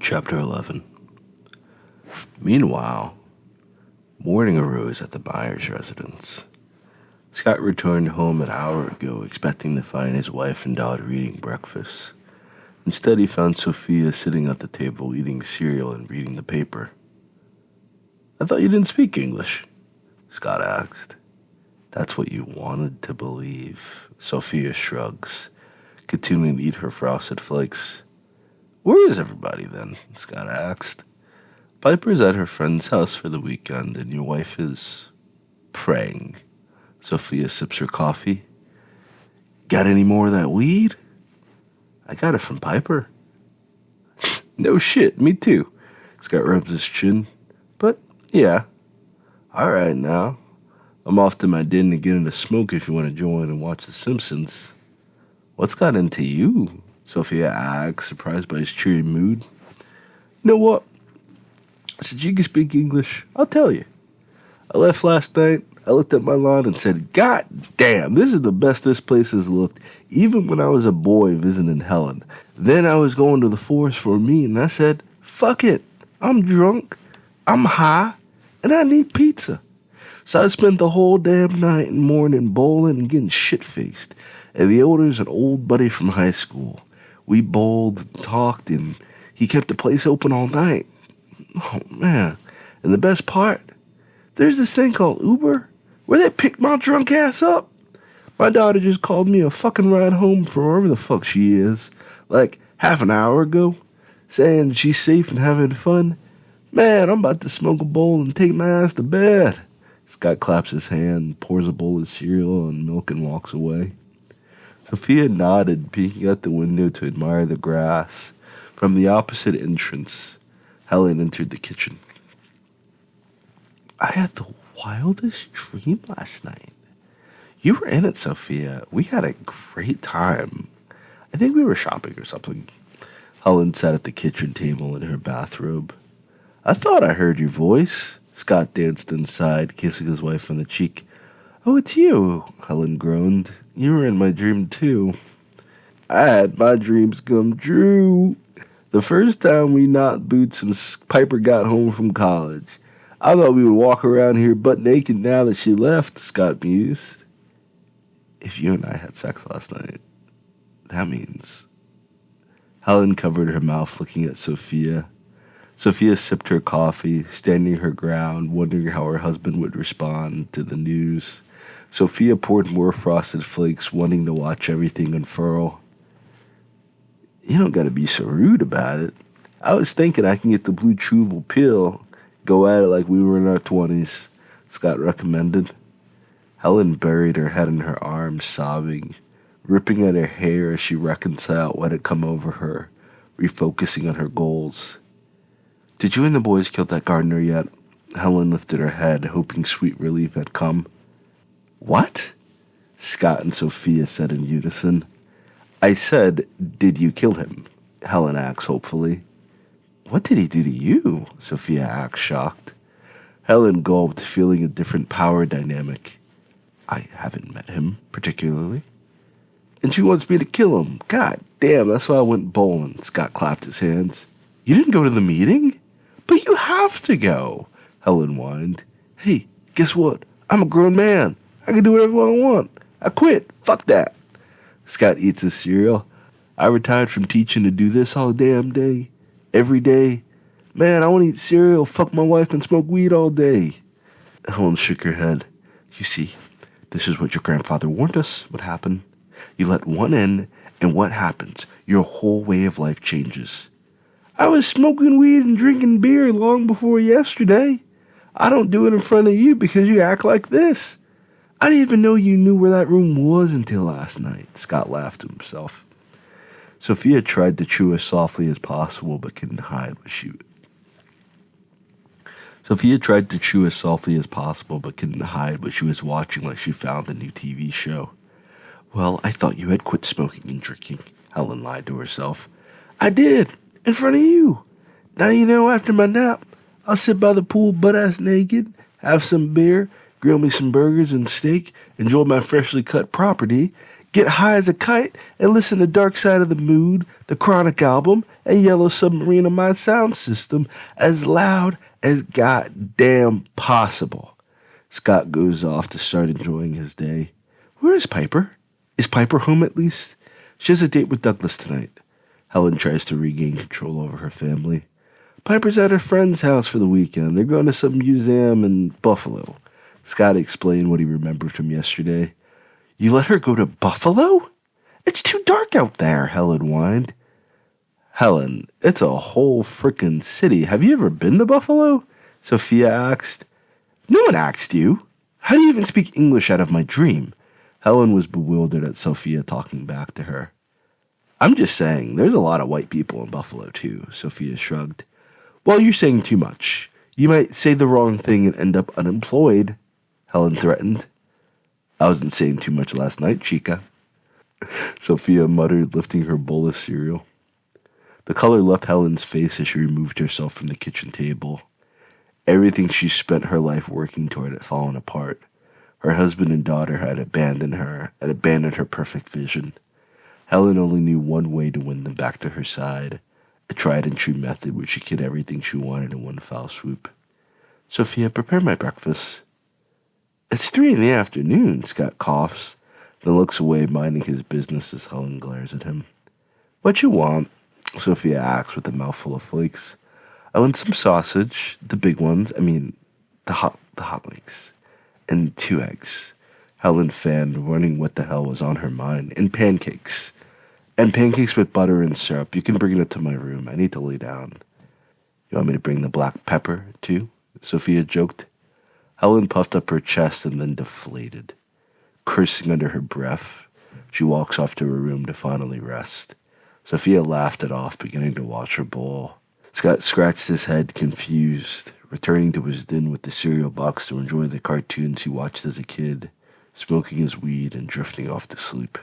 Chapter 11. Meanwhile, morning arose at the Meyers residence. Scott returned home an hour ago, expecting to find his wife and daughter eating breakfast. Instead, he found Sophia sitting at the table eating cereal and reading the paper. "I thought you didn't speak English," Scott asked. "That's what you wanted to believe," Sophia shrugs, continuing to eat her frosted flakes. "Where is everybody, then?" Scott asked. "Piper's at her friend's house for the weekend, and your wife is praying." Sophia sips her coffee. "Got any more of that weed?" "I got it from Piper." "No shit, me too." Scott rubs his chin. "But, yeah. All right, now. I'm off to my den to get into smoke if you want to join and watch The Simpsons." "What's got into you?" Sophia asked, surprised by his cheery mood. "You know what? Since you can speak English, I'll tell you. I left last night. I looked at my lawn and said, God damn, this is the best this place has looked, even when I was a boy visiting Helen. Then I was going to the forest for a meet, and I said, fuck it. I'm drunk, I'm high, and I need pizza. So I spent the whole damn night and morning bowling and getting shit-faced. And the owner's an old buddy from high school. We bowled and talked, and he kept the place open all night. Oh, man. And the best part, there's this thing called Uber, where they pick my drunk ass up. My daughter just called me a fucking ride home from wherever the fuck she is, like half an hour ago, saying she's safe and having fun. Man, I'm about to smoke a bowl and take my ass to bed." Scott claps his hand, pours a bowl of cereal and milk, and walks away. Sophia nodded, peeking out the window to admire the grass. From the opposite entrance, Helen entered the kitchen. "I had the wildest dream last night." "You were in it, Sophia. We had a great time. I think we were shopping or something." Helen sat at the kitchen table in her bathrobe. "I thought I heard your voice." Scott danced inside, kissing his wife on the cheek. "Oh, it's you," Helen groaned. "You were in my dream, too." "I had my dreams come true. The first time we knocked boots since Piper got home from college. I thought we would walk around here butt naked now that she left," Scott mused. "If you and I had sex last night, that means..." Helen covered her mouth, looking at Sophia. Sophia sipped her coffee, standing her ground, wondering how her husband would respond to the news. Sophia poured more frosted flakes, wanting to watch everything unfurl. "You don't gotta be so rude about it. I was thinking I can get the blue chewable pill, go at it like we were in our 20s, Scott recommended. Helen buried her head in her arms, sobbing, ripping at her hair as she reconciled what had come over her, refocusing on her goals. "Did you and the boys kill that gardener yet?" Helen lifted her head, hoping sweet relief had come. "What?" Scott and Sophia said in unison. "I said, did you kill him?" Helen asked hopefully. "What did he do to you?" Sophia asked, shocked. Helen gulped, feeling a different power dynamic. "I haven't met him, particularly." "And she wants me to kill him. God damn, that's why I went bowling." Scott clapped his hands. "You didn't go to the meeting?" "But you have to go," Helen whined. "Hey, guess what? I'm a grown man. I can do whatever I want. I quit. Fuck that." Scott eats his cereal. "I retired from teaching to do this all damn day. Every day. Man, I want to eat cereal, fuck my wife, and smoke weed all day." Helen shook her head. "You see, this is what your grandfather warned us would happen. You let one in, and what happens? Your whole way of life changes." "I was smoking weed and drinking beer long before yesterday. I don't do it in front of you because you act like this. I didn't even know you knew where that room was until last night." Scott laughed to himself. Sophia tried to chew as softly as possible, but couldn't hide what she was watching, like she found a new TV show. "Well, I thought you had quit smoking and drinking," Helen lied to herself. "I did. In front of you. Now you know, after my nap, I'll sit by the pool butt-ass naked, have some beer, grill me some burgers and steak, enjoy my freshly cut property, Get high as a kite and listen to Dark Side of the Moon, the Chronic album, and Yellow Submarine on my sound system as loud as goddamn possible. Scott goes off to start enjoying his day. Where is Piper? Is Piper home at least? She has a date with Douglas tonight. Helen tries to regain control over her family. Piper's at her friend's house for the weekend. They're going to some museum in Buffalo. Scott explained what he remembered from yesterday. You let her go to Buffalo? It's too dark out there, Helen whined. Helen, it's a whole frickin' city. Have you ever been to Buffalo? Sophia asked. No one asked you. How do you even speak English out of my dream? Helen was bewildered at Sophia talking back to her. I'm just saying, there's a lot of white people in Buffalo too, Sophia shrugged. Well, you're saying too much. You might say the wrong thing and end up unemployed, Helen threatened. I wasn't saying too much last night, Chica, Sophia muttered, lifting her bowl of cereal. The color left Helen's face as she removed herself from the kitchen table. Everything she spent her life working toward had fallen apart. Her husband and daughter had abandoned her perfect vision. Helen only knew one way to win them back to her side, a tried-and-true method which she could everything she wanted in one foul swoop. Sophia, prepare my breakfast. It's 3 p.m, Scott coughs, then looks away, minding his business as Helen glares at him. What you want? Sophia asks with a mouthful of flakes. I want some sausage, the big ones, the hot links, and 2 eggs. Helen fanned, wondering what the hell was on her mind, and pancakes. And pancakes with butter and syrup. You can bring it up to my room. I need to lay down. You want me to bring the black pepper, too? Sophia joked. Helen puffed up her chest and then deflated. Cursing under her breath, she walks off to her room to finally rest. Sophia laughed it off, beginning to watch her bowl. Scott scratched his head, confused, returning to his den with the cereal box to enjoy the cartoons he watched as a kid, smoking his weed and drifting off to sleep.